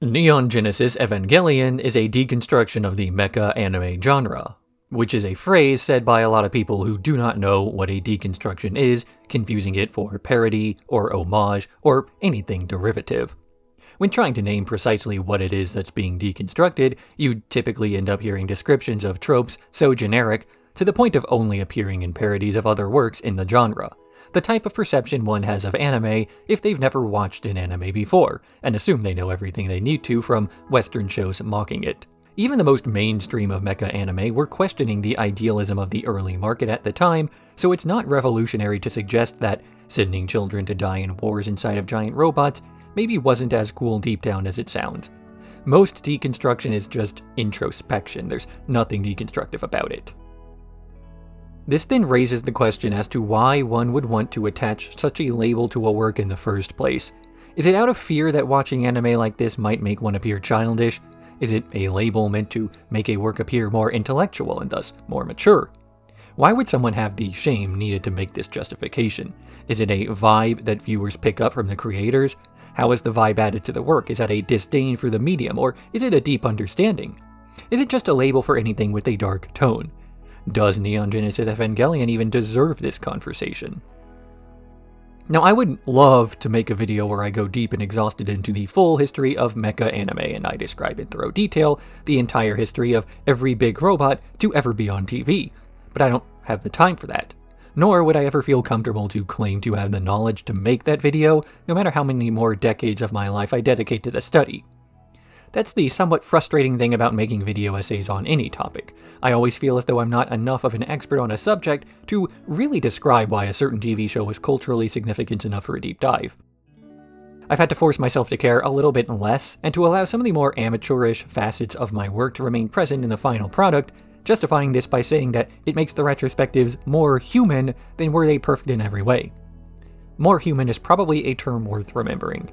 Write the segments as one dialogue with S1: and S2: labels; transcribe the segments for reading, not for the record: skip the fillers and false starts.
S1: Neon Genesis Evangelion is a deconstruction of the mecha anime genre, which is a phrase said by a lot of people who do not know what a deconstruction is, confusing it for parody or homage or anything derivative. When trying to name precisely what it is that's being deconstructed, you typically end up hearing descriptions of tropes so generic to the point of only appearing in parodies of other works in the genre. The type of perception one has of anime if they've never watched an anime before, and assume they know everything they need to from Western shows mocking it. Even the most mainstream of mecha anime were questioning the idealism of the early market at the time, so it's not revolutionary to suggest that sending children to die in wars inside of giant robots maybe wasn't as cool deep down as it sounds. Most deconstruction is just introspection, there's nothing deconstructive about it. This then raises the question as to why one would want to attach such a label to a work in the first place. Is it out of fear that watching anime like this might make one appear childish? Is it a label meant to make a work appear more intellectual and thus more mature? Why would someone have the shame needed to make this justification? Is it a vibe that viewers pick up from the creators? How is the vibe added to the work? Is that a disdain for the medium, or is it a deep understanding? Is it just a label for anything with a dark tone? Does Neon Genesis Evangelion even deserve this conversation? Now, I would love to make a video where I go deep and exhausted into the full history of mecha anime, and I describe in thorough detail the entire history of every big robot to ever be on TV, but I don't have the time for that. Nor would I ever feel comfortable to claim to have the knowledge to make that video, no matter how many more decades of my life I dedicate to the study. That's the somewhat frustrating thing about making video essays on any topic. I always feel as though I'm not enough of an expert on a subject to really describe why a certain TV show is culturally significant enough for a deep dive. I've had to force myself to care a little bit less, and to allow some of the more amateurish facets of my work to remain present in the final product, justifying this by saying that it makes the retrospectives more human than were they perfect in every way. More human is probably a term worth remembering.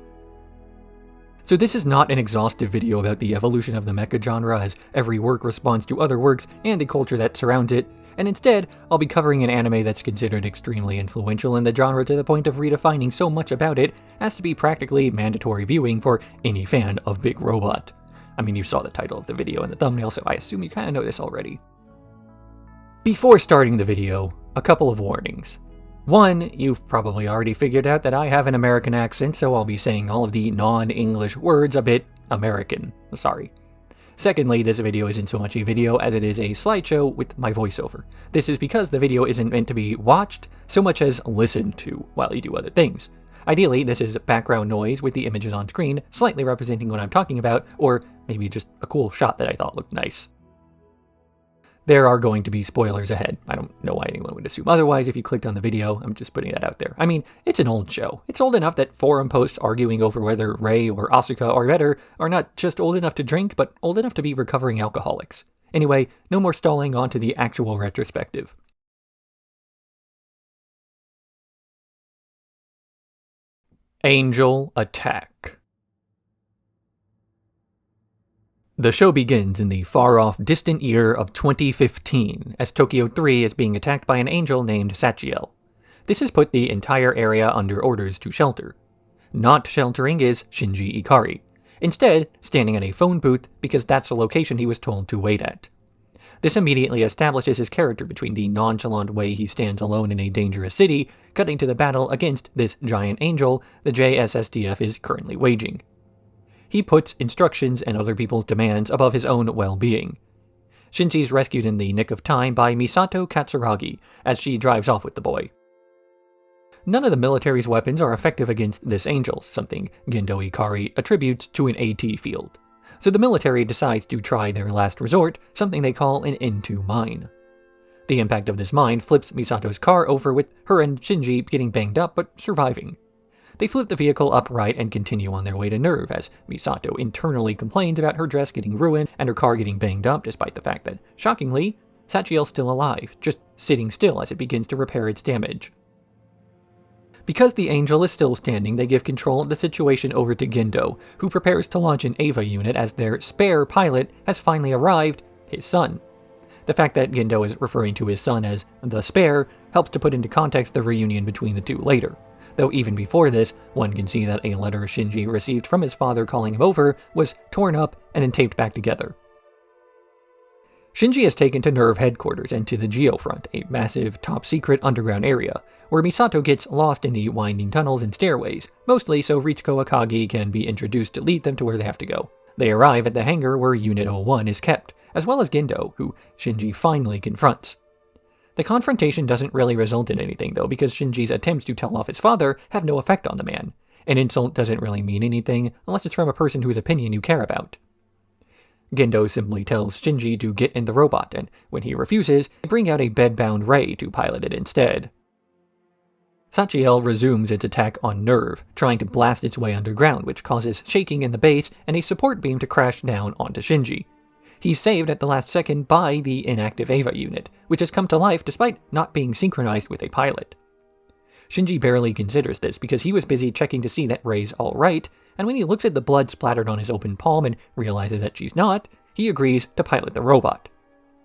S1: So this is not an exhaustive video about the evolution of the mecha genre as every work responds to other works and the culture that surrounds it, and instead, I'll be covering an anime that's considered extremely influential in the genre to the point of redefining so much about it as to be practically mandatory viewing for any fan of Big Robot. I mean, you saw the title of the video and the thumbnail, so I assume you kinda know this already. Before starting the video, a couple of warnings. One, you've probably already figured out that I have an American accent, so I'll be saying all of the non-English words a bit American. Sorry. Secondly, this video isn't so much a video as it is a slideshow with my voiceover. This is because the video isn't meant to be watched so much as listened to while you do other things. Ideally, this is background noise with the images on screen slightly representing what I'm talking about, or maybe just a cool shot that I thought looked nice. There are going to be spoilers ahead. I don't know why anyone would assume otherwise if you clicked on the video. I'm just putting that out there. I mean, it's an old show. It's old enough that forum posts arguing over whether Rei or Asuka are better are not just old enough to drink, but old enough to be recovering alcoholics. Anyway, no more stalling, on to the actual retrospective. Angel Attack. The show begins in the far-off, distant year of 2015, as Tokyo 3 is being attacked by an angel named Sachiel. This has put the entire area under orders to shelter. Not sheltering is Shinji Ikari, instead standing at a phone booth because that's the location he was told to wait at. This immediately establishes his character between the nonchalant way he stands alone in a dangerous city, cutting to the battle against this giant angel the JSSDF is currently waging. He puts instructions and other people's demands above his own well-being. Shinji's rescued in the nick of time by Misato Katsuragi as she drives off with the boy. None of the military's weapons are effective against this angel, something Gendo Ikari attributes to an AT field. So the military decides to try their last resort, something they call an N2 mine. The impact of this mine flips Misato's car over, with her and Shinji getting banged up but surviving. They flip the vehicle upright and continue on their way to Nerve, as Misato internally complains about her dress getting ruined and her car getting banged up, despite the fact that, shockingly, Sachiel's still alive, just sitting still as it begins to repair its damage. Because the angel is still standing, they give control of the situation over to Gendo, who prepares to launch an Eva unit as their spare pilot has finally arrived, his son. The fact that Gendo is referring to his son as the spare helps to put into context the reunion between the two later. though even before this, one can see that a letter Shinji received from his father calling him over was torn up and then taped back together. Shinji is taken to NERV headquarters and to the Geofront, a massive, top-secret underground area, where Misato gets lost in the winding tunnels and stairways, mostly so Ritsuko Akagi can be introduced to lead them to where they have to go. They arrive at the hangar where Unit 01 is kept, as well as Gendo, who Shinji finally confronts. The confrontation doesn't really result in anything, though, because Shinji's attempts to tell off his father have no effect on the man. An insult doesn't really mean anything, unless it's from a person whose opinion you care about. Gendo simply tells Shinji to get in the robot, and when he refuses, they bring out a bed-bound Rei to pilot it instead. SEELE resumes its attack on NERV, trying to blast its way underground, which causes shaking in the base and a support beam to crash down onto Shinji. He's saved at the last second by the inactive Eva unit, which has come to life despite not being synchronized with a pilot. Shinji barely considers this because he was busy checking to see that Rei's alright, and when he looks at the blood splattered on his open palm and realizes that she's not, he agrees to pilot the robot.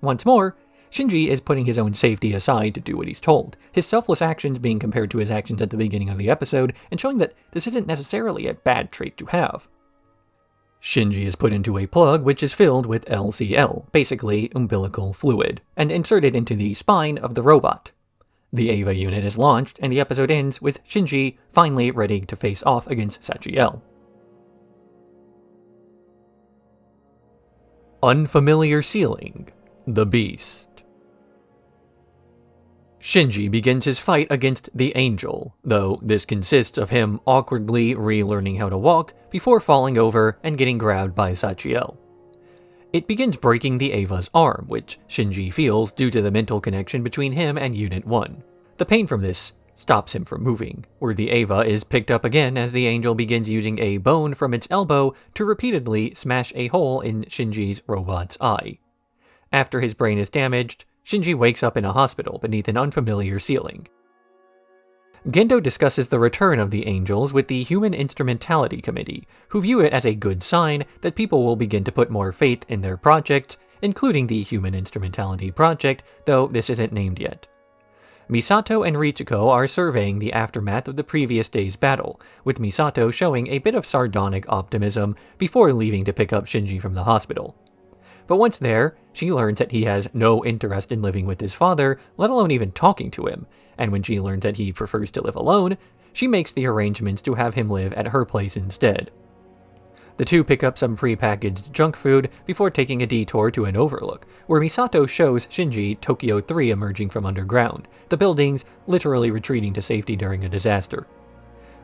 S1: Once more, Shinji is putting his own safety aside to do what he's told, his selfless actions being compared to his actions at the beginning of the episode, and showing that this isn't necessarily a bad trait to have. Shinji is put into a plug which is filled with LCL, basically umbilical fluid, and inserted into the spine of the robot. The Eva unit is launched, and the episode ends with Shinji finally ready to face off against SEELE. Unfamiliar ceiling. The Beast. Shinji begins his fight against the Angel, though this consists of him awkwardly relearning how to walk before falling over and getting grabbed by SEELE. It begins breaking the Eva's arm, which Shinji feels due to the mental connection between him and Unit 1. The pain from this stops him from moving, where the Eva is picked up again as the Angel begins using a bone from its elbow to repeatedly smash a hole in Shinji's robot's eye. After his brain is damaged, Shinji wakes up in a hospital beneath an unfamiliar ceiling. Gendo discusses the return of the Angels with the Human Instrumentality Committee, who view it as a good sign that people will begin to put more faith in their projects, including the Human Instrumentality Project, though this isn't named yet. Misato and Ritsuko are surveying the aftermath of the previous day's battle, with Misato showing a bit of sardonic optimism before leaving to pick up Shinji from the hospital. But once there, she learns that he has no interest in living with his father, let alone even talking to him, and when she learns that he prefers to live alone, she makes the arrangements to have him live at her place instead. The two pick up some pre-packaged junk food before taking a detour to an overlook, where Misato shows Shinji Tokyo 3 emerging from underground, the buildings literally retreating to safety during a disaster.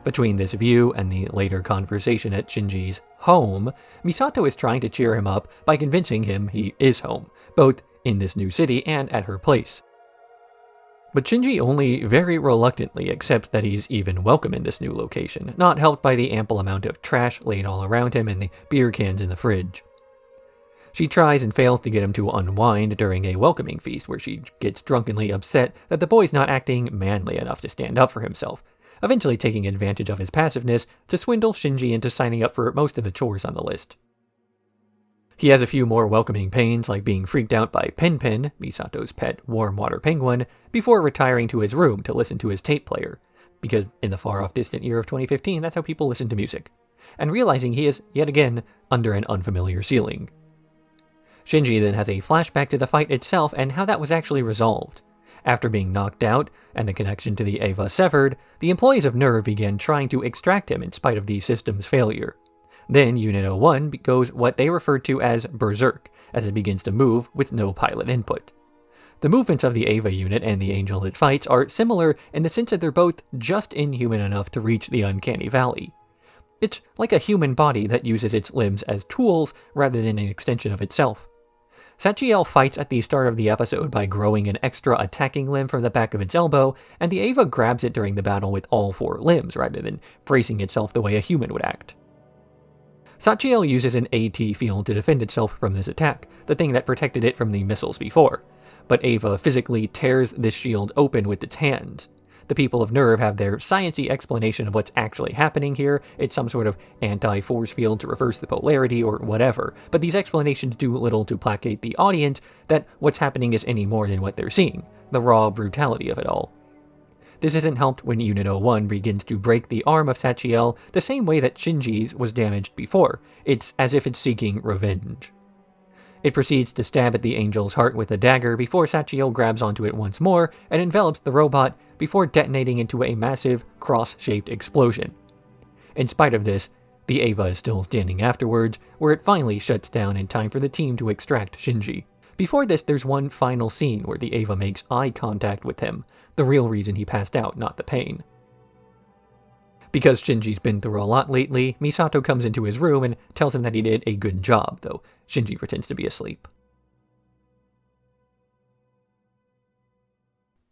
S1: Between this view and the later conversation at Shinji's home, Misato is trying to cheer him up by convincing him he is home, both in this new city and at her place. But Shinji only very reluctantly accepts that he's even welcome in this new location, not helped by the ample amount of trash laid all around him and the beer cans in the fridge. She tries and fails to get him to unwind during a welcoming feast where she gets drunkenly upset that the boy's not acting manly enough to stand up for himself, eventually taking advantage of his passiveness to swindle Shinji into signing up for most of the chores on the list. He has a few more welcoming pains, like being freaked out by Pen Pen, Misato's pet warm water penguin, before retiring to his room to listen to his tape player, because in the far-off distant year of 2015, that's how people listen to music, and realizing he is, yet again, under an unfamiliar ceiling. Shinji then has a flashback to the fight itself and how that was actually resolved. After being knocked out, and the connection to the Eva severed, the employees of NERV began trying to extract him in spite of the system's failure. Then Unit 01 goes what they refer to as berserk, as it begins to move with no pilot input. The movements of the Eva unit and the Angel it fights are similar in the sense that they're both just inhuman enough to reach the uncanny valley. It's like a human body that uses its limbs as tools rather than an extension of itself. SEELE fights at the start of the episode by growing an extra attacking limb from the back of its elbow, and the Eva grabs it during the battle with all four limbs rather than bracing itself the way a human would act. SEELE uses an AT field to defend itself from this attack, the thing that protected it from the missiles before, but Eva physically tears this shield open with its hands. The people of NERV have their sciencey explanation of what's actually happening here. It's some sort of anti-force field to reverse the polarity or whatever, but these explanations do little to placate the audience that what's happening is any more than what they're seeing, the raw brutality of it all. This isn't helped when Unit 01 begins to break the arm of Sachiel the same way that Shinji's was damaged before. It's as if it's seeking revenge. It proceeds to stab at the angel's heart with a dagger before Sachiel grabs onto it once more and envelops the robot before detonating into a massive, cross-shaped explosion. In spite of this, the Eva is still standing afterwards, where it finally shuts down in time for the team to extract Shinji. Before this, there's one final scene where the Eva makes eye contact with him, the real reason he passed out, not the pain. Because Shinji's been through a lot lately, Misato comes into his room and tells him that he did a good job, though Shinji pretends to be asleep.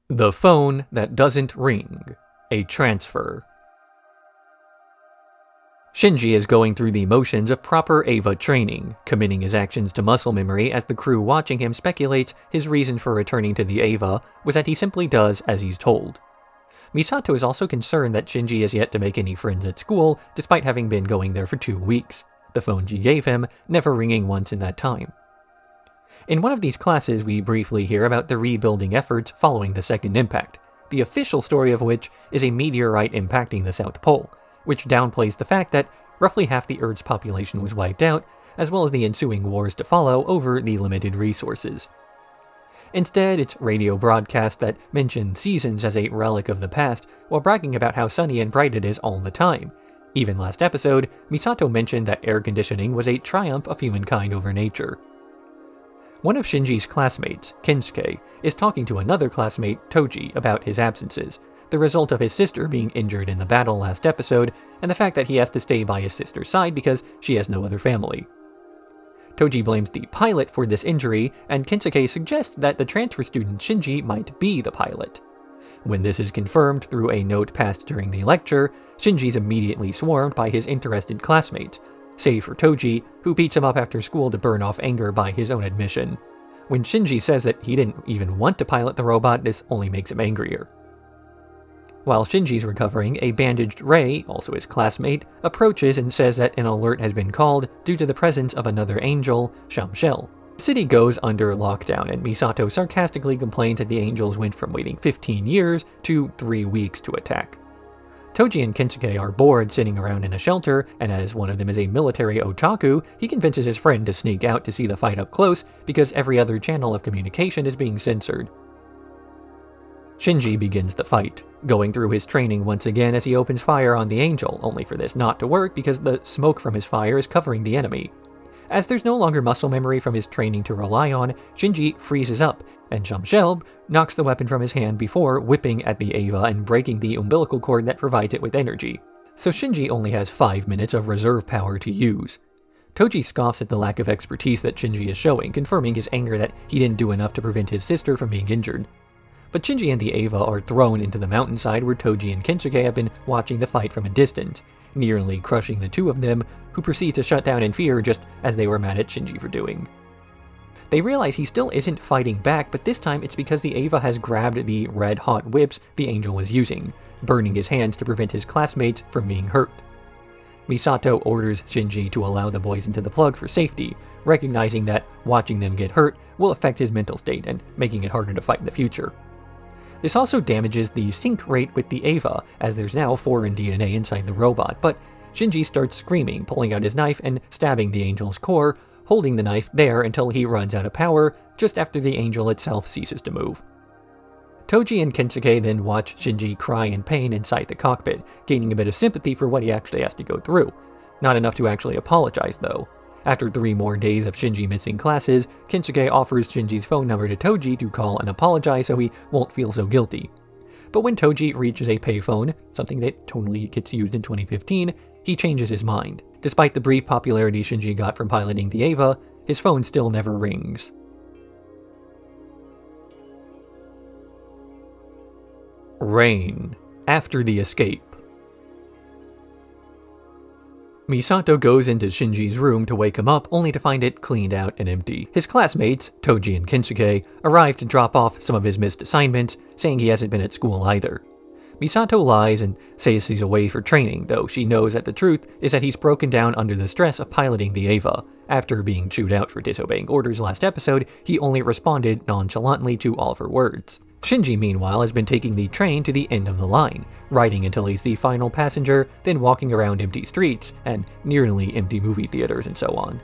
S1: The phone that doesn't ring. A transfer. Shinji is going through the motions of proper Eva training, committing his actions to muscle memory as the crew watching him speculates his reason for returning to the Eva was that he simply does as he's told. Misato is also concerned that Shinji has yet to make any friends at school, despite having been going there for 2 weeks, the phone she gave him never ringing once in that time. In one of these classes, we briefly hear about the rebuilding efforts following the second impact, the official story of which is a meteorite impacting the South Pole, which downplays the fact that roughly half the Earth's population was wiped out, as well as the ensuing wars to follow over the limited resources. Instead, it's radio broadcasts that mention seasons as a relic of the past, while bragging about how sunny and bright it is all the time. Even last episode, Misato mentioned that air conditioning was a triumph of humankind over nature. One of Shinji's classmates, Kensuke, is talking to another classmate, Toji, about his absences, the result of his sister being injured in the battle last episode, and the fact that he has to stay by his sister's side because she has no other family. Toji blames the pilot for this injury, and Kensuke suggests that the transfer student Shinji might be the pilot. When this is confirmed through a note passed during the lecture, Shinji's immediately swarmed by his interested classmates, save for Toji, who beats him up after school to burn off anger by his own admission. When Shinji says that he didn't even want to pilot the robot, this only makes him angrier. While Shinji's recovering, a bandaged Rei, also his classmate, approaches and says that an alert has been called due to the presence of another angel, Shamshel. The city goes under lockdown, and Misato sarcastically complains that the angels went from waiting 15 years to 3 weeks to attack. Toji and Kensuke are bored sitting around in a shelter, and as one of them is a military otaku, he convinces his friend to sneak out to see the fight up close because every other channel of communication is being censored. Shinji begins the fight, going through his training once again as he opens fire on the angel, only for this not to work because the smoke from his fire is covering the enemy. As there's no longer muscle memory from his training to rely on, Shinji freezes up, and Shamshel knocks the weapon from his hand before whipping at the Eva and breaking the umbilical cord that provides it with energy. So Shinji only has 5 minutes of reserve power to use. Toji scoffs at the lack of expertise that Shinji is showing, confirming his anger that he didn't do enough to prevent his sister from being injured. But Shinji and the Eva are thrown into the mountainside where Toji and Kensuke have been watching the fight from a distance, nearly crushing the two of them, who proceed to shut down in fear just as they were mad at Shinji for doing. They realize he still isn't fighting back, but this time it's because the Eva has grabbed the red-hot whips the angel was using, burning his hands to prevent his classmates from being hurt. Misato orders Shinji to allow the boys into the plug for safety, recognizing that watching them get hurt will affect his mental state and making it harder to fight in the future. This also damages the sync rate with the Eva, as there's now foreign DNA inside the robot, but Shinji starts screaming, pulling out his knife and stabbing the angel's core, holding the knife there until he runs out of power, just after the angel itself ceases to move. Toji and Kensuke then watch Shinji cry in pain inside the cockpit, gaining a bit of sympathy for what he actually has to go through. Not enough to actually apologize, though. After 3 more days of Shinji missing classes, Kensuke offers Shinji's phone number to Toji to call and apologize so he won't feel so guilty. But when Toji reaches a payphone, something that totally gets used in 2015, he changes his mind. Despite the brief popularity Shinji got from piloting the Eva, his phone still never rings. Rain. After the escape. Misato goes into Shinji's room to wake him up, only to find it cleaned out and empty. His classmates, Toji and Kensuke, arrive to drop off some of his missed assignments, saying he hasn't been at school either. Misato lies and says he's away for training, though she knows that the truth is that he's broken down under the stress of piloting the Eva. After being chewed out for disobeying orders last episode, he only responded nonchalantly to all of her words. Shinji, meanwhile, has been taking the train to the end of the line, riding until he's the final passenger, then walking around empty streets and nearly empty movie theaters and so on.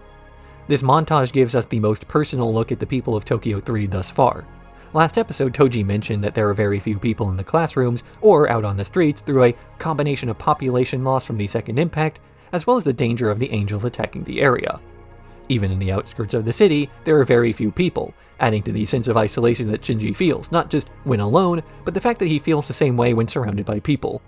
S1: This montage gives us the most personal look at the people of Tokyo 3 thus far. Last episode, Toji mentioned that there are very few people in the classrooms or out on the streets through a combination of population loss from the second impact, as well as the danger of the angels attacking the area. Even in the outskirts of the city, there are very few people, adding to the sense of isolation that Shinji feels, not just when alone, but the fact that he feels the same way when surrounded by people.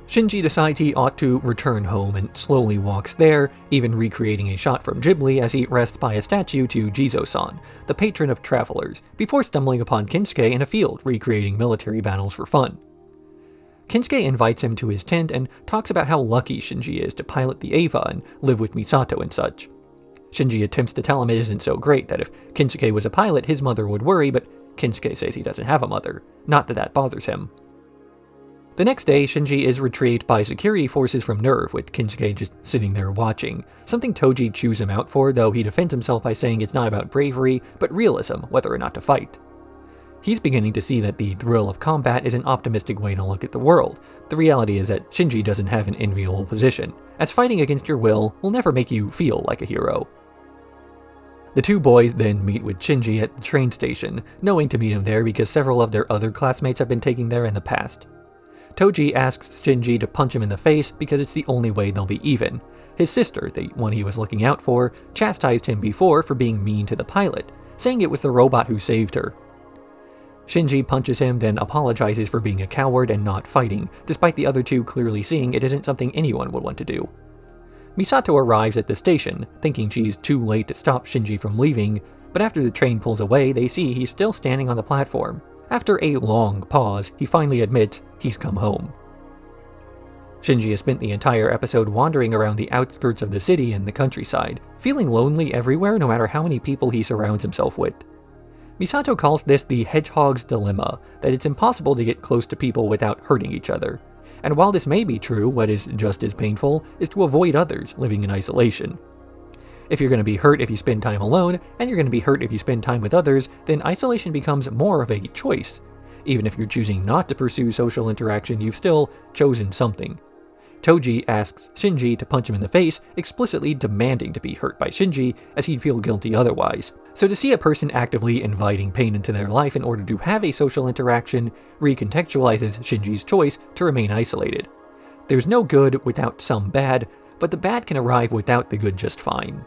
S1: Shinji decides he ought to return home and slowly walks there, even recreating a shot from Ghibli as he rests by a statue to Jizo-san, the patron of travelers, before stumbling upon Kinsuke in a field recreating military battles for fun. Kinsuke invites him to his tent and talks about how lucky Shinji is to pilot the Eva and live with Misato and such. Shinji attempts to tell him it isn't so great, that if Kinsuke was a pilot, his mother would worry, but Kinsuke says he doesn't have a mother, not that that bothers him. The next day, Shinji is retrieved by security forces from NERV, with Kinsuke just sitting there watching, something Toji chews him out for, though he defends himself by saying it's not about bravery, but realism, whether or not to fight. He's beginning to see that the thrill of combat is an optimistic way to look at the world. The reality is that Shinji doesn't have an enviable position, as fighting against your will never make you feel like a hero. The two boys then meet with Shinji at the train station, knowing to meet him there because several of their other classmates have been taken there in the past. Toji asks Shinji to punch him in the face because it's the only way they'll be even. His sister, the one he was looking out for, chastised him before for being mean to the pilot, saying it was the robot who saved her. Shinji punches him, then apologizes for being a coward and not fighting, despite the other two clearly seeing it isn't something anyone would want to do. Misato arrives at the station, thinking she's too late to stop Shinji from leaving, but after the train pulls away, they see he's still standing on the platform. After a long pause, he finally admits he's come home. Shinji has spent the entire episode wandering around the outskirts of the city and the countryside, feeling lonely everywhere no matter how many people he surrounds himself with. Misato calls this the Hedgehog's dilemma, that it's impossible to get close to people without hurting each other. And while this may be true, what is just as painful is to avoid others living in isolation. If you're going to be hurt if you spend time alone, and you're going to be hurt if you spend time with others, then isolation becomes more of a choice. Even if you're choosing not to pursue social interaction, you've still chosen something. Toji asks Shinji to punch him in the face, explicitly demanding to be hurt by Shinji, as he'd feel guilty otherwise. So to see a person actively inviting pain into their life in order to have a social interaction recontextualizes Shinji's choice to remain isolated. There's no good without some bad, but the bad can arrive without the good just fine.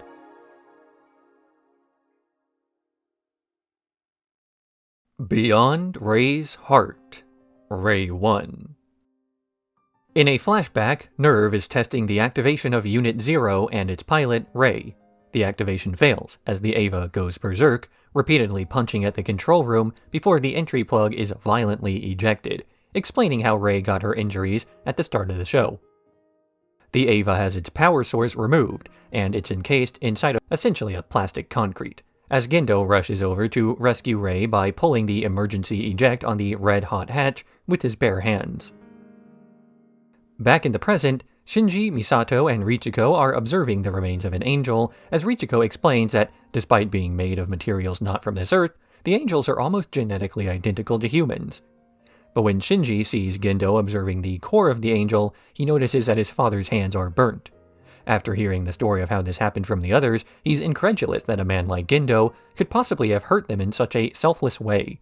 S1: Beyond Rei's Heart, Rei I. In a flashback, NERV is testing the activation of Unit 0 and its pilot, Rei. The activation fails, as the Eva goes berserk, repeatedly punching at the control room before the entry plug is violently ejected, explaining how Rei got her injuries at the start of the show. The Eva has its power source removed, and it's encased inside of essentially a plastic concrete, as Gendo rushes over to rescue Rei by pulling the emergency eject on the red-hot hatch with his bare hands. Back in the present, Shinji, Misato, and Richiko are observing the remains of an angel, as Richiko explains that, despite being made of materials not from this earth, the angels are almost genetically identical to humans. But when Shinji sees Gendo observing the core of the angel, he notices that his father's hands are burnt. After hearing the story of how this happened from the others, he's incredulous that a man like Gendo could possibly have hurt them in such a selfless way.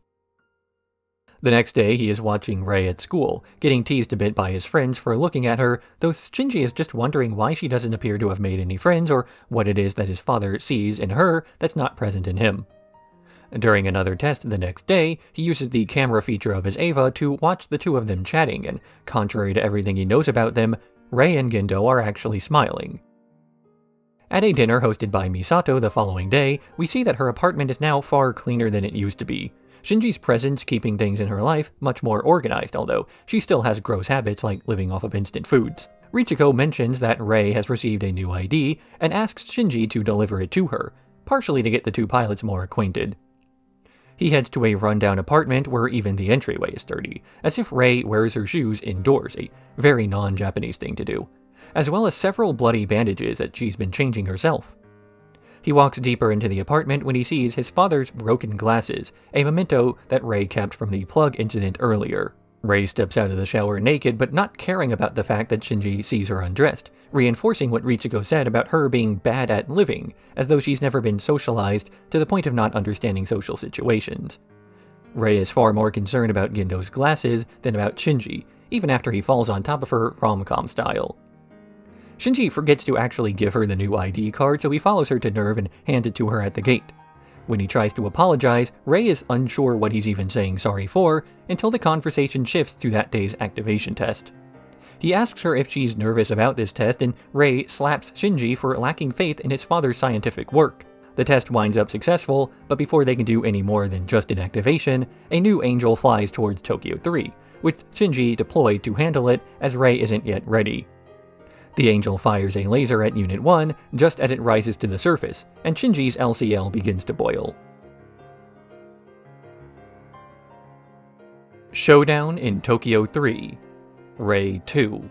S1: The next day, he is watching Rei at school, getting teased a bit by his friends for looking at her, though Shinji is just wondering why she doesn't appear to have made any friends or what it is that his father sees in her that's not present in him. During another test the next day, he uses the camera feature of his Eva to watch the two of them chatting, and contrary to everything he knows about them, Rei and Gendo are actually smiling. At a dinner hosted by Misato the following day, we see that her apartment is now far cleaner than it used to be. Shinji's presence keeping things in her life much more organized, although she still has gross habits like living off of instant foods. Richiko mentions that Rei has received a new ID and asks Shinji to deliver it to her, partially to get the two pilots more acquainted. He heads to a rundown apartment where even the entryway is dirty, as if Rei wears her shoes indoors, a very non-Japanese thing to do, as well as several bloody bandages that she's been changing herself. He walks deeper into the apartment when he sees his father's broken glasses, a memento that Rei kept from the plug incident earlier. Rei steps out of the shower naked, but not caring about the fact that Shinji sees her undressed, reinforcing what Ritsuko said about her being bad at living, as though she's never been socialized to the point of not understanding social situations. Rei is far more concerned about Gendo's glasses than about Shinji, even after he falls on top of her rom-com style. Shinji forgets to actually give her the new ID card, so he follows her to Nerve and hands it to her at the gate. When he tries to apologize, Rei is unsure what he's even saying sorry for, until the conversation shifts to that day's activation test. He asks her if she's nervous about this test, and Rei slaps Shinji for lacking faith in his father's scientific work. The test winds up successful, but before they can do any more than just an activation, a new angel flies towards Tokyo 3, with Shinji deployed to handle it as Rei isn't yet ready. The angel fires a laser at Unit 1 just as it rises to the surface, and Shinji's LCL begins to boil. Showdown in Tokyo 3, Rei II.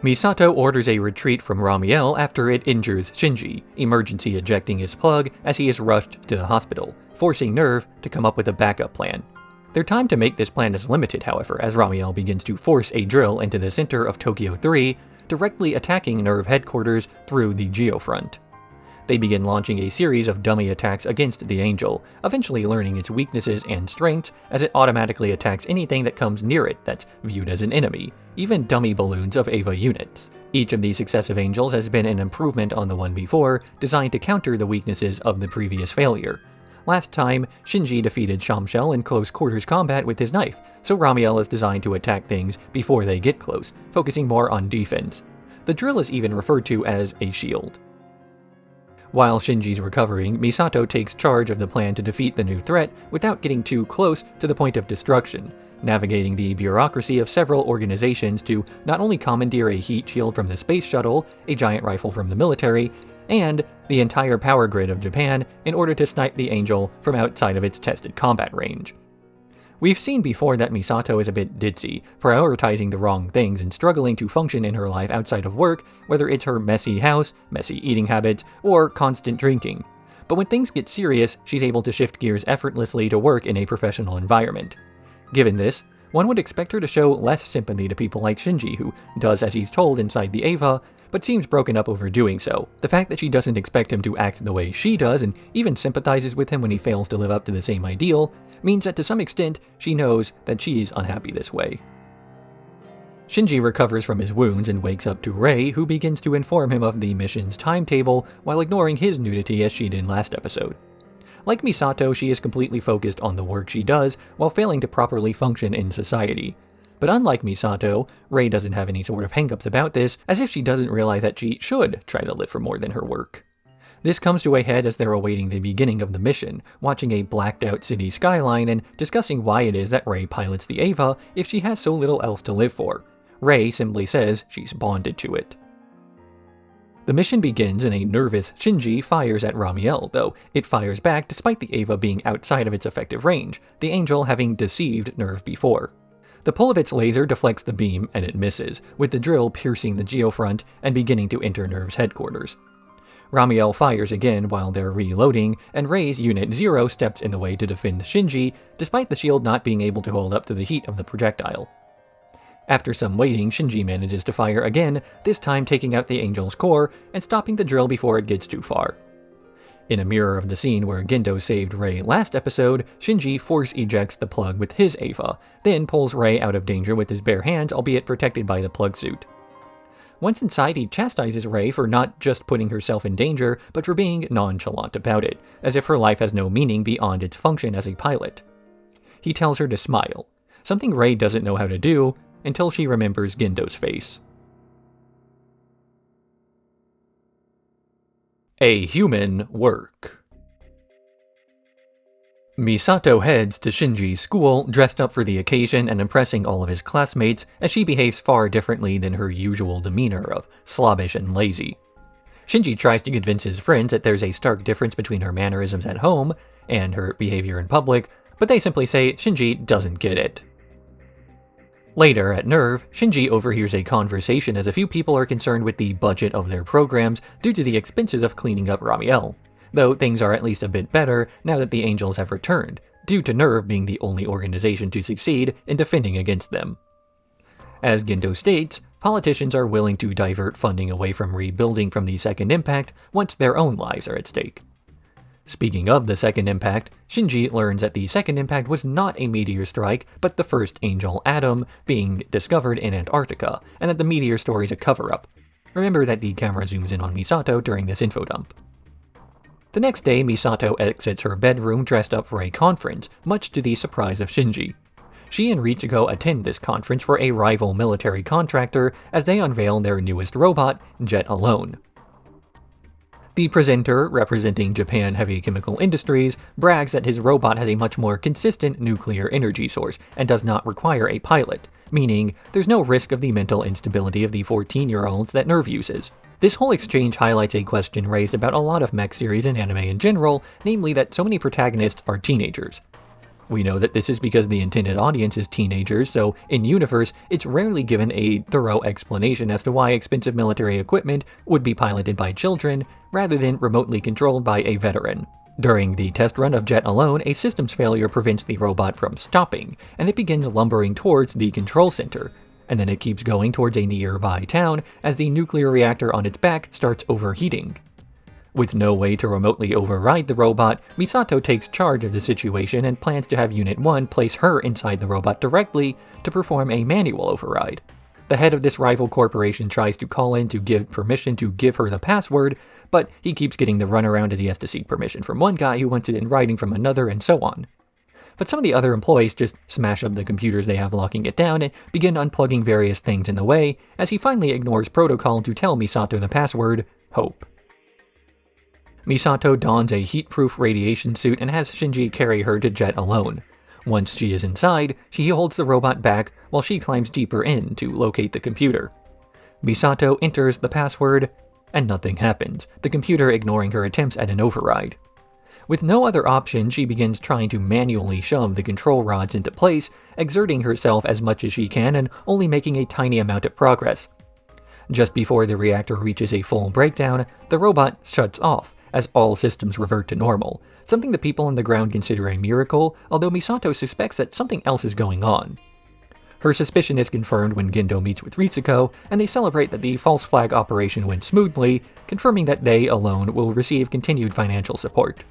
S1: Misato orders a retreat from Ramiel after it injures Shinji, emergency ejecting his plug as he is rushed to the hospital, forcing Nerve to come up with a backup plan. Their time to make this plan is limited, however, as Ramiel begins to force a drill into the center of Tokyo 3, directly attacking Nerve headquarters through the geofront. They begin launching a series of dummy attacks against the Angel, eventually learning its weaknesses and strengths as it automatically attacks anything that comes near it that's viewed as an enemy, even dummy balloons of Eva units. Each of these successive Angels has been an improvement on the one before, designed to counter the weaknesses of the previous failure. Last time, Shinji defeated Shamshell in close quarters combat with his knife, so Ramiel is designed to attack things before they get close, focusing more on defense. The drill is even referred to as a shield. While Shinji's recovering, Misato takes charge of the plan to defeat the new threat without getting too close to the point of destruction, navigating the bureaucracy of several organizations to not only commandeer a heat shield from the space shuttle, a giant rifle from the military, and the entire power grid of Japan in order to snipe the Angel from outside of its tested combat range. We've seen before that Misato is a bit ditzy, prioritizing the wrong things and struggling to function in her life outside of work, whether it's her messy house, messy eating habits, or constant drinking. But when things get serious, she's able to shift gears effortlessly to work in a professional environment. Given this, one would expect her to show less sympathy to people like Shinji, who does as he's told inside the Eva, but seems broken up over doing so. The fact that she doesn't expect him to act the way she does, and even sympathizes with him when he fails to live up to the same ideal, means that to some extent, she knows that she's unhappy this way. Shinji recovers from his wounds and wakes up to Rei, who begins to inform him of the mission's timetable while ignoring his nudity as she did last episode. Like Misato, she is completely focused on the work she does while failing to properly function in society. But unlike Misato, Rei doesn't have any sort of hangups about this, as if she doesn't realize that she should try to live for more than her work. This comes to a head as they're awaiting the beginning of the mission, watching a blacked-out city skyline and discussing why it is that Rei pilots the Eva if she has so little else to live for. Rei simply says she's bonded to it. The mission begins and a nervous Shinji fires at Ramiel, though it fires back despite the Eva being outside of its effective range, the Angel having deceived Nerve before. The pull of its laser deflects the beam, and it misses, with the drill piercing the geofront and beginning to enter Nerve's headquarters. Ramiel fires again while they're reloading, and Rei's Unit 0 steps in the way to defend Shinji, despite the shield not being able to hold up to the heat of the projectile. After some waiting, Shinji manages to fire again, this time taking out the Angel's core and stopping the drill before it gets too far. In a mirror of the scene where Gendo saved Rei last episode, Shinji force ejects the plug with his Eva, then pulls Rei out of danger with his bare hands, albeit protected by the plug suit. Once inside, he chastises Rei for not just putting herself in danger, but for being nonchalant about it, as if her life has no meaning beyond its function as a pilot. He tells her to smile, something Rei doesn't know how to do until she remembers Gendo's face. A human work. Misato heads to Shinji's school, dressed up for the occasion and impressing all of his classmates, as she behaves far differently than her usual demeanor of slobbish and lazy. Shinji tries to convince his friends that there's a stark difference between her mannerisms at home and her behavior in public, but they simply say Shinji doesn't get it. Later, at Nerve, Shinji overhears a conversation as a few people are concerned with the budget of their programs due to the expenses of cleaning up Ramiel, though things are at least a bit better now that the Angels have returned, due to Nerve being the only organization to succeed in defending against them. As Gendo states, politicians are willing to divert funding away from rebuilding from the Second Impact once their own lives are at stake. Speaking of the Second Impact, Shinji learns that the Second Impact was not a meteor strike, but the first angel atom being discovered in Antarctica, and that the meteor story is a cover-up. Remember that the camera zooms in on Misato during this info dump. The next day, Misato exits her bedroom dressed up for a conference, much to the surprise of Shinji. She and Ritsuko attend this conference for a rival military contractor as they unveil their newest robot, Jet Alone. The presenter, representing Japan Heavy Chemical Industries, brags that his robot has a much more consistent nuclear energy source and does not require a pilot, meaning there's no risk of the mental instability of the 14-year-olds that Nerve uses. This whole exchange highlights a question raised about a lot of mech series and anime in general, namely that so many protagonists are teenagers. We know that this is because the intended audience is teenagers, so in universe, it's rarely given a thorough explanation as to why expensive military equipment would be piloted by children, rather than remotely controlled by a veteran. During the test run of Jet Alone, a systems failure prevents the robot from stopping, and it begins lumbering towards the control center, and then it keeps going towards a nearby town as the nuclear reactor on its back starts overheating. With no way to remotely override the robot, Misato takes charge of the situation and plans to have Unit 1 place her inside the robot directly to perform a manual override. The head of this rival corporation tries to call in to give permission to give her the password, but he keeps getting the runaround as he has to seek permission from one guy who wants it in writing from another, and so on. But some of the other employees just smash up the computers they have locking it down and begin unplugging various things in the way, as he finally ignores protocol to tell Misato the password, Hope. Misato dons a heat-proof radiation suit and has Shinji carry her to Jet Alone. Once she is inside, he holds the robot back while she climbs deeper in to locate the computer. Misato enters the password, and nothing happens, the computer ignoring her attempts at an override. With no other option, she begins trying to manually shove the control rods into place, exerting herself as much as she can and only making a tiny amount of progress. Just before the reactor reaches a full breakdown, the robot shuts off, as all systems revert to normal, something the people on the ground consider a miracle, although Misato suspects that something else is going on. Her suspicion is confirmed when Gendo meets with Ritsuko, and they celebrate that the false flag operation went smoothly, confirming that they alone will receive continued financial support.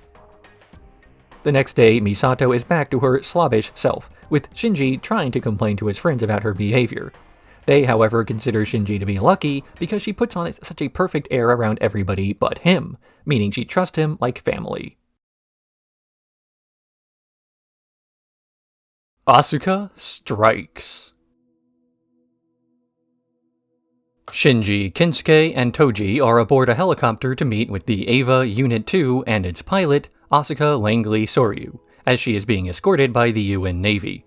S1: The next day, Misato is back to her slobbish self, with Shinji trying to complain to his friends about her behavior. They, however, consider Shinji to be lucky because she puts on such a perfect air around everybody but him, meaning she trusts him like family. Asuka Strikes. Shinji, Kinsuke, and Toji are aboard a helicopter to meet with the Eva Unit 2 and its pilot, Asuka Langley Soryu, as she is being escorted by the UN Navy.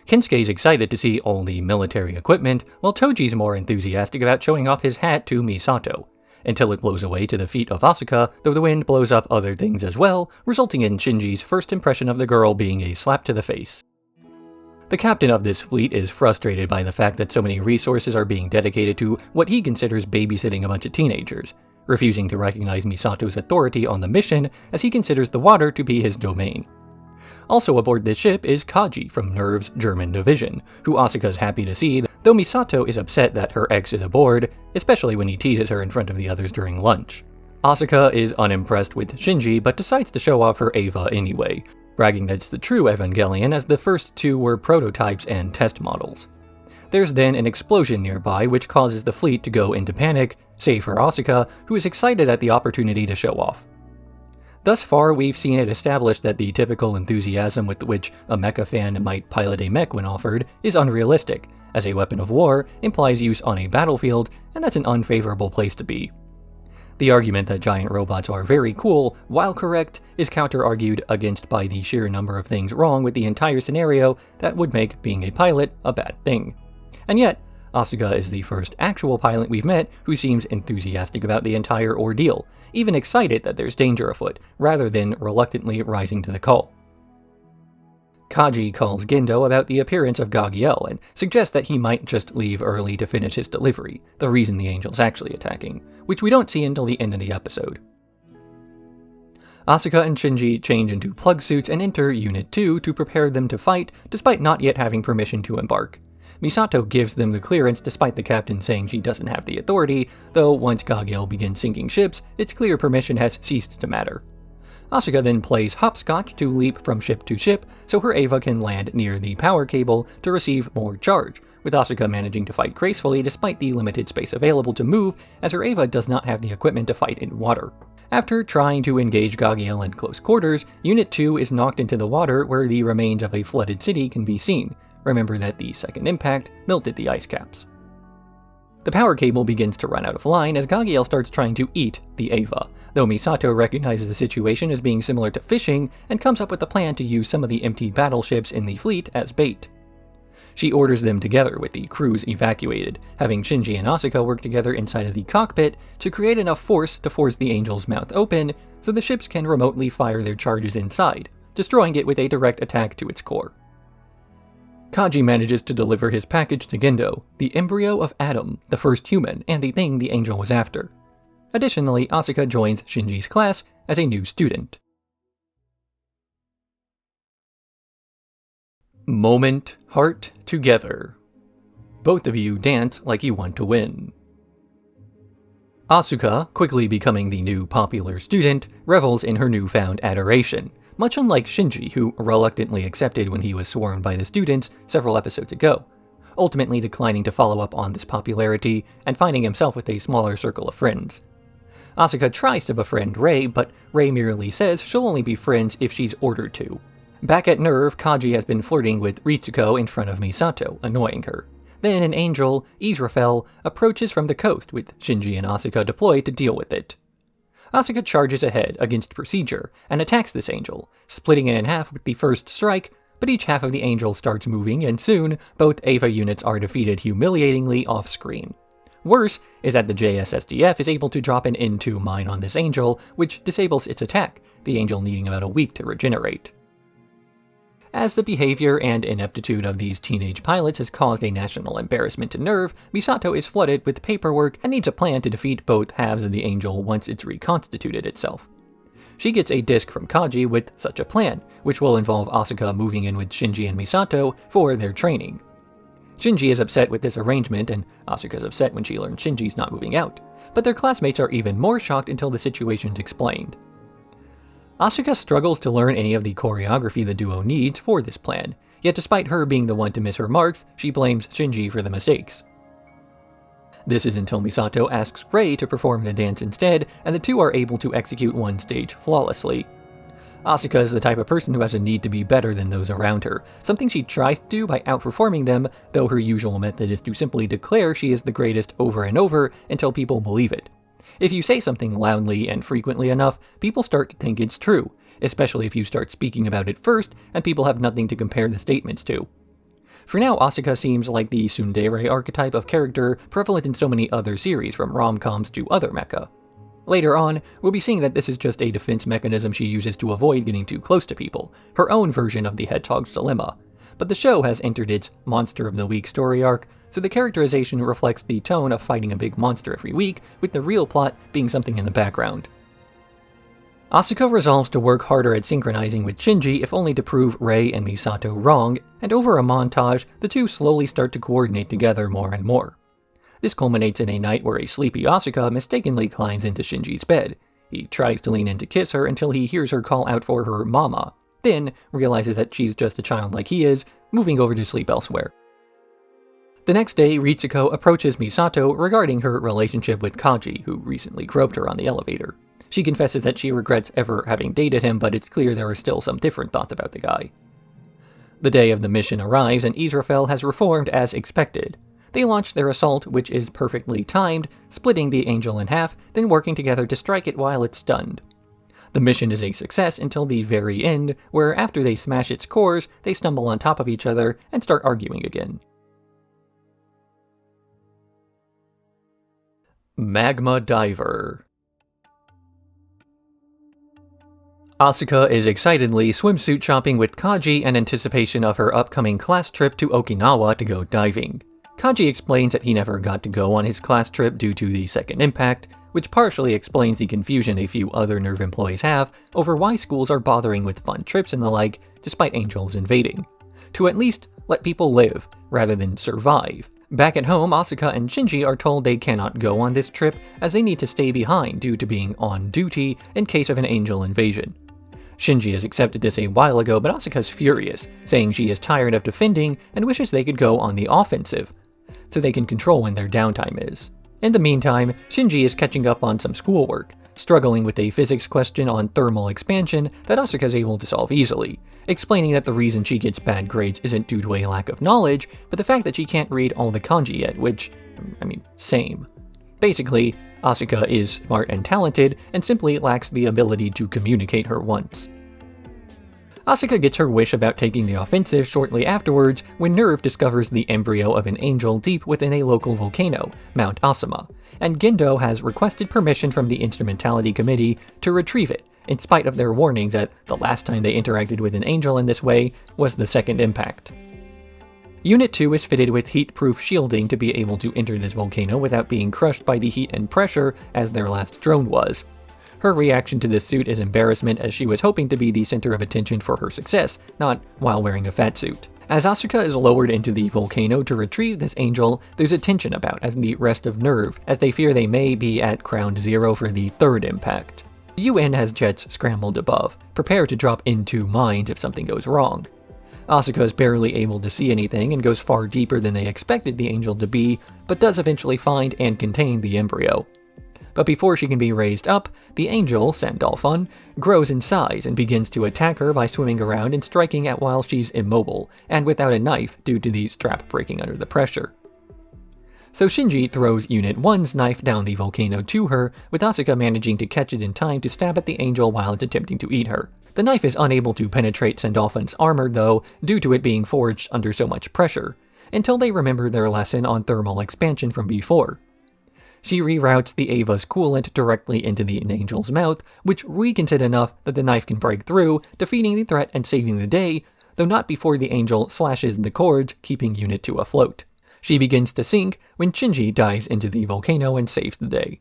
S1: Kinsuke's excited to see all the military equipment, while Toji's more enthusiastic about showing off his hat to Misato, until it blows away to the feet of Asuka, though the wind blows up other things as well, resulting in Shinji's first impression of the girl being a slap to the face. The captain of this fleet is frustrated by the fact that so many resources are being dedicated to what he considers babysitting a bunch of teenagers, refusing to recognize Misato's authority on the mission as he considers the water to be his domain. Also aboard this ship is Kaji from Nerve's German division, who Asuka's happy to see, though Misato is upset that her ex is aboard, especially when he teases her in front of the others during lunch. Asuka is unimpressed with Shinji, but decides to show off her Eva anyway, bragging that it's the true Evangelion as the first two were prototypes and test models. There's then an explosion nearby which causes the fleet to go into panic, save for Asuka, who is excited at the opportunity to show off. Thus far, we've seen it established that the typical enthusiasm with which a mecha fan might pilot a mech when offered is unrealistic, as a weapon of war implies use on a battlefield, and that's an unfavorable place to be. The argument that giant robots are very cool, while correct, is counter-argued against by the sheer number of things wrong with the entire scenario that would make being a pilot a bad thing. And yet, Asuka is the first actual pilot we've met who seems enthusiastic about the entire ordeal, even excited that there's danger afoot, rather than reluctantly rising to the call. Kaji calls Gendo about the appearance of Gagiel and suggests that he might just leave early to finish his delivery, the reason the angel's actually attacking, which we don't see until the end of the episode. Asuka and Shinji change into plug suits and enter Unit 2 to prepare them to fight, despite not yet having permission to embark. Misato gives them the clearance despite the captain saying she doesn't have the authority, though once Gagiel begins sinking ships, it's clear permission has ceased to matter. Asuka then plays hopscotch to leap from ship to ship so her Eva can land near the power cable to receive more charge, with Asuka managing to fight gracefully despite the limited space available to move as her Eva does not have the equipment to fight in water. After trying to engage Gagiel in close quarters, Unit 2 is knocked into the water where the remains of a flooded city can be seen. Remember that the second impact melted the ice caps. The power cable begins to run out of line as Gagiel starts trying to eat the Eva, though Misato recognizes the situation as being similar to fishing and comes up with a plan to use some of the empty battleships in the fleet as bait. She orders them together with the crews evacuated, having Shinji and Asuka work together inside of the cockpit to create enough force to force the Angel's mouth open so the ships can remotely fire their charges inside, destroying it with a direct attack to its core. Kaji manages to deliver his package to Gendo, the embryo of Adam, the first human, and the thing the Angel was after. Additionally, Asuka joins Shinji's class as a new student. Moment, heart, together. Both of you dance like you want to win. Asuka, quickly becoming the new popular student, revels in her newfound adoration, much unlike Shinji, who reluctantly accepted when he was swarmed by the students several episodes ago, ultimately declining to follow up on this popularity and finding himself with a smaller circle of friends. Asuka tries to befriend Rei, but Rei merely says she'll only be friends if she's ordered to. Back at Nerve, Kaji has been flirting with Ritsuko in front of Misato, annoying her. Then an angel, Israfel, approaches from the coast with Shinji and Asuka deployed to deal with it. Asuka charges ahead against procedure and attacks this angel, splitting it in half with the first strike, but each half of the angel starts moving and soon both Eva units are defeated humiliatingly off-screen. Worse is that the JSSDF is able to drop an N2 mine on this angel, which disables its attack, the angel needing about a week to regenerate. As the behavior and ineptitude of these teenage pilots has caused a national embarrassment to Nerve, Misato is flooded with paperwork and needs a plan to defeat both halves of the Angel once it's reconstituted itself. She gets a disc from Kaji with such a plan, which will involve Asuka moving in with Shinji and Misato for their training. Shinji is upset with this arrangement, and Asuka's upset when she learns Shinji's not moving out, but their classmates are even more shocked until the situation's explained. Asuka struggles to learn any of the choreography the duo needs for this plan, yet despite her being the one to miss her marks, she blames Shinji for the mistakes. This is until Misato asks Rei to perform the dance instead, and the two are able to execute one stage flawlessly. Asuka is the type of person who has a need to be better than those around her, something she tries to do by outperforming them, though her usual method is to simply declare she is the greatest over and over until people believe it. If you say something loudly and frequently enough, people start to think it's true, especially if you start speaking about it first and people have nothing to compare the statements to. For now, Asuka seems like the tsundere archetype of character prevalent in so many other series, from rom-coms to other mecha. Later on, we'll be seeing that this is just a defense mechanism she uses to avoid getting too close to people, her own version of the Hedgehog's dilemma. But the show has entered its Monster of the Week story arc, so the characterization reflects the tone of fighting a big monster every week, with the real plot being something in the background. Asuka resolves to work harder at synchronizing with Shinji if only to prove Rei and Misato wrong, and over a montage, the two slowly start to coordinate together more and more. This culminates in a night where a sleepy Asuka mistakenly climbs into Shinji's bed. He tries to lean in to kiss her until he hears her call out for her mama, then realizes that she's just a child like he is, moving over to sleep elsewhere. The next day, Ritsuko approaches Misato regarding her relationship with Kaji, who recently groped her on the elevator. She confesses that she regrets ever having dated him, but it's clear there are still some different thoughts about the guy. The day of the mission arrives, and Israfel has reformed as expected. They launch their assault, which is perfectly timed, splitting the Angel in half, then working together to strike it while it's stunned. The mission is a success until the very end, where after they smash its cores, they stumble on top of each other and start arguing again. Magma Diver. Asuka is excitedly swimsuit shopping with Kaji in anticipation of her upcoming class trip to Okinawa to go diving. Kaji explains that he never got to go on his class trip due to the second impact, which partially explains the confusion a few other NERV employees have over why schools are bothering with fun trips and the like, despite angels invading. To at least let people live, rather than survive. Back at home, Asuka and Shinji are told they cannot go on this trip as they need to stay behind due to being on duty in case of an angel invasion. Shinji has accepted this a while ago, but Asuka's furious, saying she is tired of defending and wishes they could go on the offensive, so they can control when their downtime is. In the meantime, Shinji is catching up on some schoolwork, struggling with a physics question on thermal expansion that Asuka is able to solve easily, explaining that the reason she gets bad grades isn't due to a lack of knowledge, but the fact that she can't read all the kanji yet, which, same. Basically, Asuka is smart and talented, and simply lacks the ability to communicate her wants. Asuka gets her wish about taking the offensive shortly afterwards when NERV discovers the embryo of an angel deep within a local volcano, Mount Asuma, and Gendo has requested permission from the Instrumentality Committee to retrieve it, in spite of their warnings that the last time they interacted with an angel in this way was the second impact. Unit 2 is fitted with heat-proof shielding to be able to enter this volcano without being crushed by the heat and pressure as their last drone was. Her reaction to this suit is embarrassment as she was hoping to be the center of attention for her success, not while wearing a fat suit. As Asuka is lowered into the volcano to retrieve this angel, there's a tension about as the rest of NERV, as they fear they may be at ground zero for the third impact. The UN has jets scrambled above, prepared to drop into mines if something goes wrong. Asuka is barely able to see anything and goes far deeper than they expected the angel to be, but does eventually find and contain the embryo. But before she can be raised up, the angel, Sandalphon, grows in size and begins to attack her by swimming around and striking at while she's immobile, and without a knife due to the strap breaking under the pressure. So Shinji throws Unit 1's knife down the volcano to her, with Asuka managing to catch it in time to stab at the angel while it's attempting to eat her. The knife is unable to penetrate Sandalphon's armor though, due to it being forged under so much pressure, until they remember their lesson on thermal expansion from before. She reroutes the Ava's coolant directly into the angel's mouth, which weakens it enough that the knife can break through, defeating the threat and saving the day, though not before the angel slashes the cords, keeping Unit 2 afloat. She begins to sink when Shinji dives into the volcano and saves the day.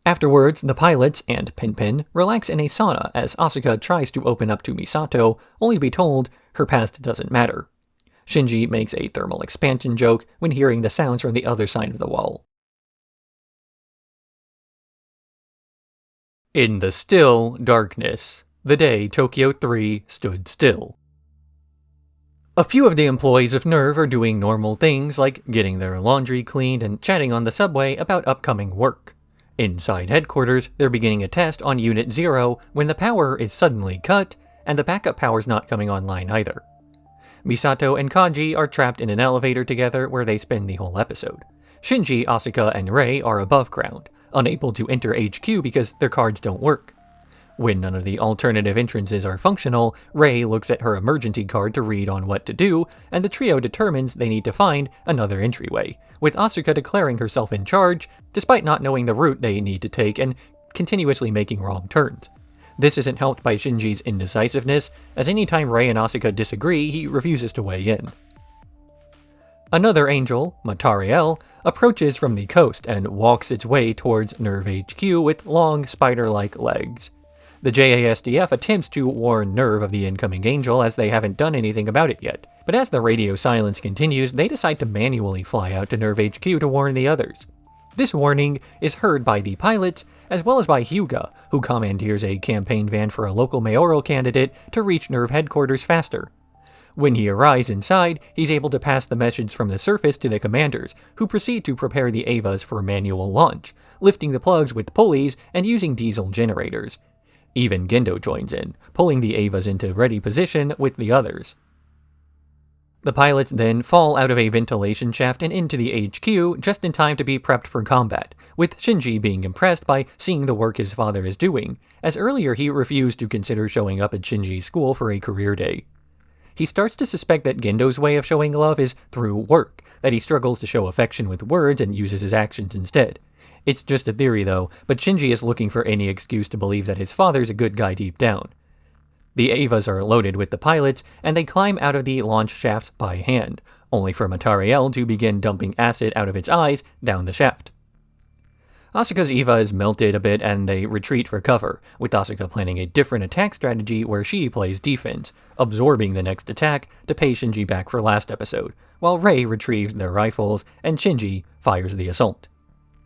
S1: Afterwards, the pilots and Pinpin relax in a sauna as Asuka tries to open up to Misato, only to be told her past doesn't matter. Shinji makes a thermal expansion joke when hearing the sounds from the other side of the wall. In the still darkness, the day Tokyo 3 stood still. A few of the employees of NERV are doing normal things like getting their laundry cleaned and chatting on the subway about upcoming work. Inside headquarters, they're beginning a test on Unit 0 when the power is suddenly cut, and the backup power's not coming online either. Misato and Kaji are trapped in an elevator together where they spend the whole episode. Shinji, Asuka, and Rei are above ground, unable to enter HQ because their cards don't work. When none of the alternative entrances are functional, Rei looks at her emergency card to read on what to do, and the trio determines they need to find another entryway, with Asuka declaring herself in charge, despite not knowing the route they need to take and continuously making wrong turns. This isn't helped by Shinji's indecisiveness, as anytime Rei and Asuka disagree, he refuses to weigh in. Another angel, Matariel, approaches from the coast and walks its way towards NERV HQ with long spider-like legs. The JASDF attempts to warn NERV of the incoming angel as they haven't done anything about it yet, but as the radio silence continues, they decide to manually fly out to NERV HQ to warn the others. This warning is heard by the pilots, as well as by Hyuga, who commandeers a campaign van for a local mayoral candidate to reach NERV headquarters faster. When he arrives inside, he's able to pass the message from the surface to the commanders, who proceed to prepare the Avas for manual launch, lifting the plugs with pulleys and using diesel generators. Even Gendo joins in, pulling the Avas into ready position with the others. The pilots then fall out of a ventilation shaft and into the HQ just in time to be prepped for combat, with Shinji being impressed by seeing the work his father is doing, as earlier he refused to consider showing up at Shinji's school for a career day. He starts to suspect that Gendo's way of showing love is through work, that he struggles to show affection with words and uses his actions instead. It's just a theory though, but Shinji is looking for any excuse to believe that his father's a good guy deep down. The Evas are loaded with the pilots, and they climb out of the launch shafts by hand, only for Matariel to begin dumping acid out of its eyes down the shaft. Asuka's Eva is melted a bit and they retreat for cover, with Asuka planning a different attack strategy where she plays defense, absorbing the next attack to pay Shinji back for last episode, while Rei retrieves their rifles and Shinji fires the assault.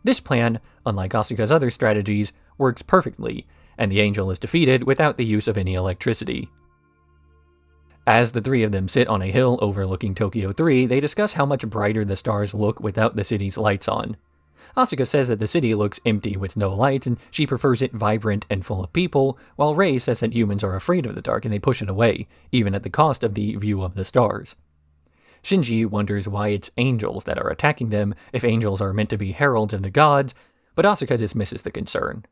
S1: This plan, unlike Asuka's other strategies, works perfectly, and the Angel is defeated without the use of any electricity. As the three of them sit on a hill overlooking Tokyo 3, they discuss how much brighter the stars look without the city's lights on. Asuka says that the city looks empty with no lights, and she prefers it vibrant and full of people, while Rei says that humans are afraid of the dark and they push it away, even at the cost of the view of the stars. Shinji wonders why it's angels that are attacking them if angels are meant to be heralds of the gods, but Asuka dismisses the concern.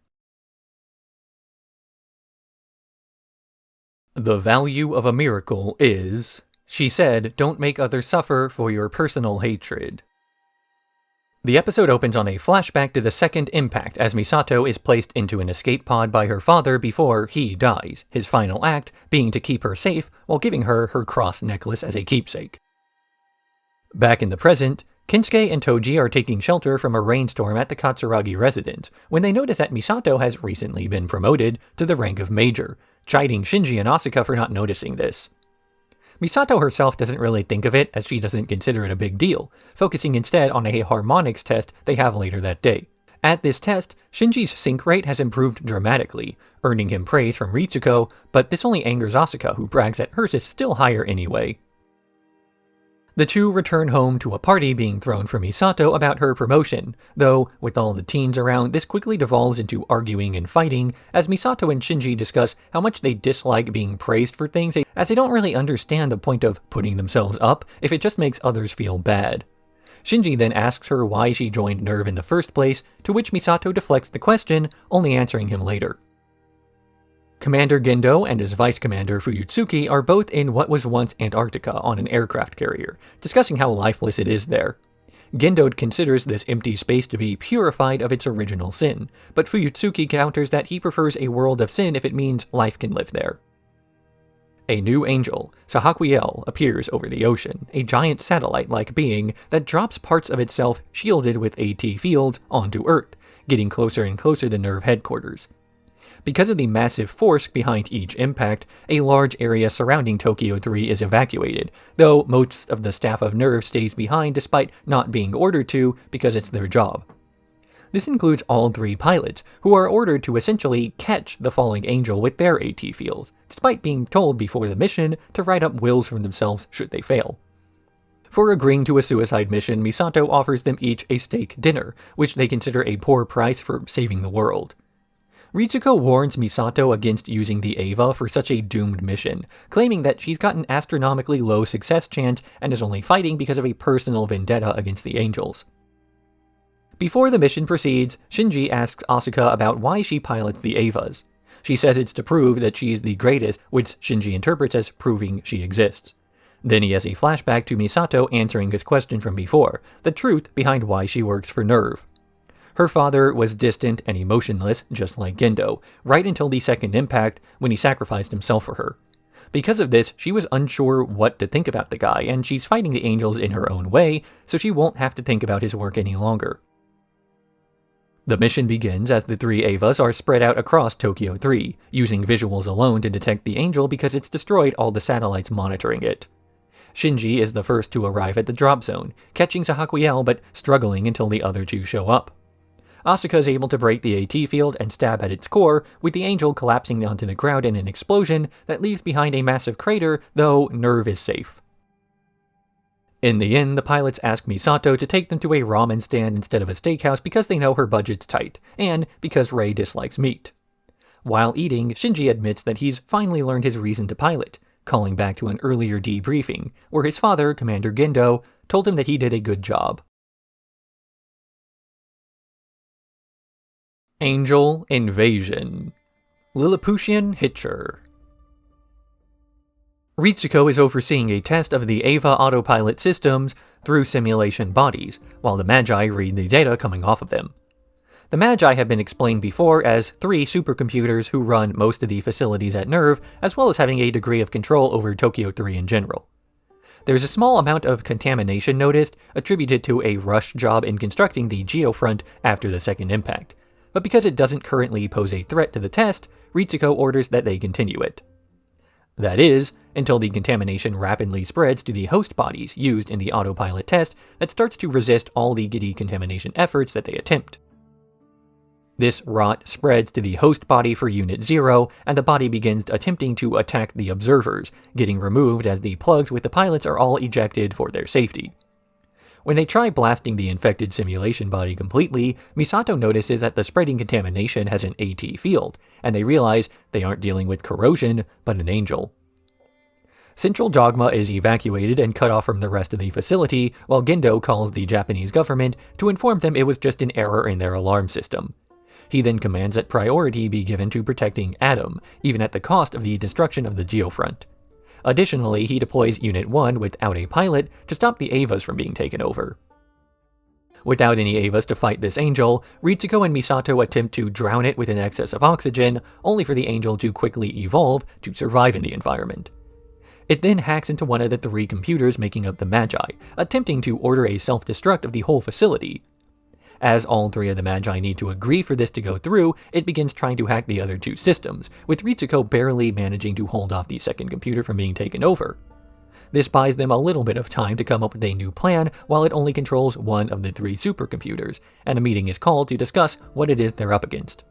S1: The value of a miracle is, she said, don't make others suffer for your personal hatred. The episode opens on a flashback to the second impact as Misato is placed into an escape pod by her father before he dies, his final act being to keep her safe while giving her her cross necklace as a keepsake. Back in the present, Kinsuke and Toji are taking shelter from a rainstorm at the Katsuragi residence when they notice that Misato has recently been promoted to the rank of major, chiding Shinji and Asuka for not noticing this. Misato herself doesn't really think of it as she doesn't consider it a big deal, focusing instead on a harmonics test they have later that day. At this test, Shinji's sync rate has improved dramatically, earning him praise from Ritsuko, but this only angers Asuka, who brags that hers is still higher anyway. The two return home to a party being thrown for Misato about her promotion, though, with all the teens around, this quickly devolves into arguing and fighting, as Misato and Shinji discuss how much they dislike being praised for things, as they don't really understand the point of putting themselves up if it just makes others feel bad. Shinji then asks her why she joined NERV in the first place, to which Misato deflects the question, only answering him later. Commander Gendo and his Vice Commander Fuyutsuki are both in what was once Antarctica on an aircraft carrier, discussing how lifeless it is there. Gendo considers this empty space to be purified of its original sin, but Fuyutsuki counters that he prefers a world of sin if it means life can live there. A new angel, Sahaquiel, appears over the ocean, a giant satellite-like being that drops parts of itself shielded with AT fields onto Earth, getting closer and closer to NERV headquarters. Because of the massive force behind each impact, a large area surrounding Tokyo 3 is evacuated, though most of the staff of NERV stays behind despite not being ordered to because it's their job. This includes all three pilots, who are ordered to essentially catch the falling angel with their AT fields, despite being told before the mission to write up wills for themselves should they fail. For agreeing to a suicide mission, Misato offers them each a steak dinner, which they consider a poor price for saving the world. Ritsuko warns Misato against using the Eva for such a doomed mission, claiming that she's got an astronomically low success chance and is only fighting because of a personal vendetta against the angels. Before the mission proceeds, Shinji asks Asuka about why she pilots the Evas. She says it's to prove that she's the greatest, which Shinji interprets as proving she exists. Then he has a flashback to Misato answering his question from before, the truth behind why she works for NERV. Her father was distant and emotionless, just like Gendo, right until the second impact when he sacrificed himself for her. Because of this, she was unsure what to think about the guy, and she's fighting the angels in her own way, so she won't have to think about his work any longer. The mission begins as the three Evas are spread out across Tokyo 3, using visuals alone to detect the angel because it's destroyed all the satellites monitoring it. Shinji is the first to arrive at the drop zone, catching Sahaquiel but struggling until the other two show up. Asuka is able to break the AT field and stab at its core, with the angel collapsing onto the ground in an explosion that leaves behind a massive crater, though NERV is safe. In the end, the pilots ask Misato to take them to a ramen stand instead of a steakhouse because they know her budget's tight, and because Rei dislikes meat. While eating, Shinji admits that he's finally learned his reason to pilot, calling back to an earlier debriefing, where his father, Commander Gendo, told him that he did a good job. Angel Invasion. Lilliputian Hitcher. Ritsuko is overseeing a test of the Eva autopilot systems through simulation bodies, while the Magi read the data coming off of them. The Magi have been explained before as 3 supercomputers who run most of the facilities at NERV, as well as having a degree of control over Tokyo 3 in general. There's a small amount of contamination noticed, attributed to a rush job in constructing the geofront after the second impact, but because it doesn't currently pose a threat to the test, Ritsuko orders that they continue it. That is, until the contamination rapidly spreads to the host bodies used in the autopilot test that starts to resist all the decontamination efforts that they attempt. This rot spreads to the host body for Unit 0, and the body begins attempting to attack the observers, getting removed as the plugs with the pilots are all ejected for their safety. When they try blasting the infected simulation body completely, Misato notices that the spreading contamination has an AT field, and they realize they aren't dealing with corrosion, but an angel. Central Dogma is evacuated and cut off from the rest of the facility, while Gendo calls the Japanese government to inform them it was just an error in their alarm system. He then commands that priority be given to protecting Adam, even at the cost of the destruction of the geofront. Additionally, he deploys Unit 1 without a pilot to stop the Avas from being taken over. Without any Avas to fight this angel, Ritsuko and Misato attempt to drown it with an excess of oxygen, only for the angel to quickly evolve to survive in the environment. It then hacks into one of the 3 computers making up the Magi, attempting to order a self-destruct of the whole facility. As all 3 of the Magi need to agree for this to go through, it begins trying to hack the other 2 systems, with Ritsuko barely managing to hold off the second computer from being taken over. This buys them a little bit of time to come up with a new plan, while it only controls one of the 3 supercomputers, and a meeting is called to discuss what it is they're up against.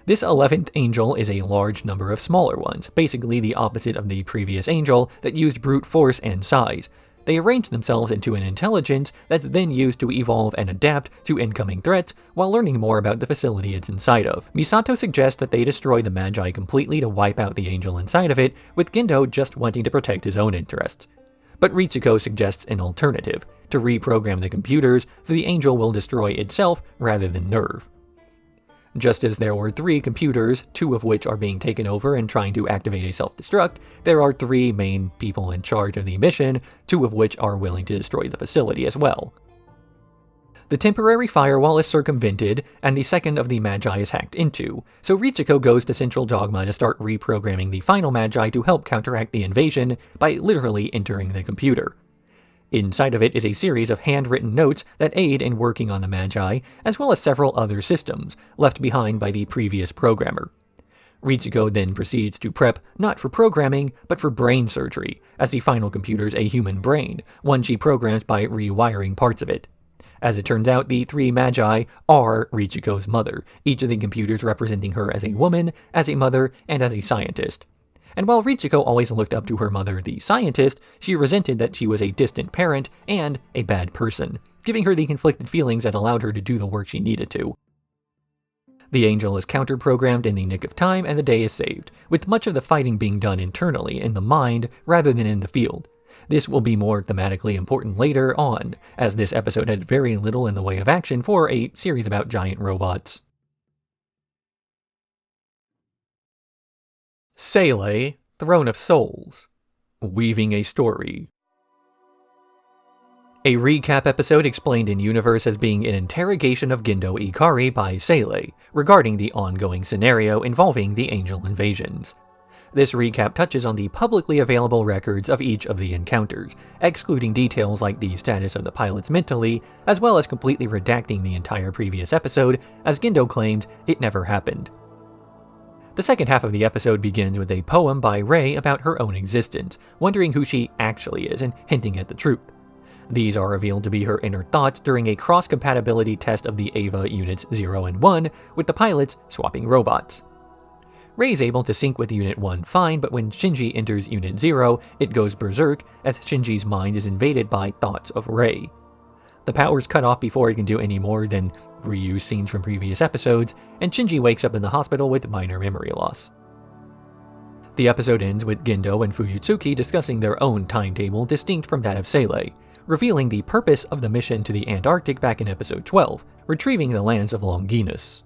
S1: This 11th angel is a large number of smaller ones, basically the opposite of the previous angel that used brute force and size. They arrange themselves into an intelligence that's then used to evolve and adapt to incoming threats while learning more about the facility it's inside of. Misato suggests that they destroy the Magi completely to wipe out the angel inside of it, with Gendo just wanting to protect his own interests. But Ritsuko suggests an alternative, to reprogram the computers so the angel will destroy itself rather than NERV. Just as there were 3 computers, 2 of which are being taken over and trying to activate a self-destruct, there are 3 main people in charge of the mission, 2 of which are willing to destroy the facility as well. The temporary firewall is circumvented, and the second of the Magi is hacked into, so Ritsuko goes to Central Dogma to start reprogramming the final Magi to help counteract the invasion by literally entering the computer. Inside of it is a series of handwritten notes that aid in working on the Magi, as well as several other systems, left behind by the previous programmer. Ritsuko then proceeds to prep not for programming, but for brain surgery, as the final computer's a human brain, one she programs by rewiring parts of it. As it turns out, the 3 Magi are Ritsuko's mother, each of the computers representing her as a woman, as a mother, and as a scientist. And while Ritsuko always looked up to her mother, the scientist, she resented that she was a distant parent and a bad person, giving her the conflicted feelings that allowed her to do the work she needed to. The angel is counter-programmed in the nick of time and the day is saved, with much of the fighting being done internally, in the mind, rather than in the field. This will be more thematically important later on, as this episode had very little in the way of action for a series about giant robots. SEELE, Throne of Souls. Weaving a Story. A recap episode explained in Universe as being an interrogation of Gendo Ikari by SEELE, regarding the ongoing scenario involving the angel invasions. This recap touches on the publicly available records of each of the encounters, excluding details like the status of the pilots mentally, as well as completely redacting the entire previous episode, as Gendo claimed it never happened. The second half of the episode begins with a poem by Rei about her own existence, wondering who she actually is and hinting at the truth. These are revealed to be her inner thoughts during a cross-compatibility test of the Ava Units 0 and 1, with the pilots swapping robots. Rei is able to sync with Unit 1 fine, but when Shinji enters Unit 0, it goes berserk as Shinji's mind is invaded by thoughts of Rei. The power's cut off before it can do any more than reuse scenes from previous episodes, and Shinji wakes up in the hospital with minor memory loss. The episode ends with Gendo and Fuyutsuki discussing their own timetable distinct from that of SEELE, revealing the purpose of the mission to the Antarctic back in episode 12, retrieving the lands of Longinus.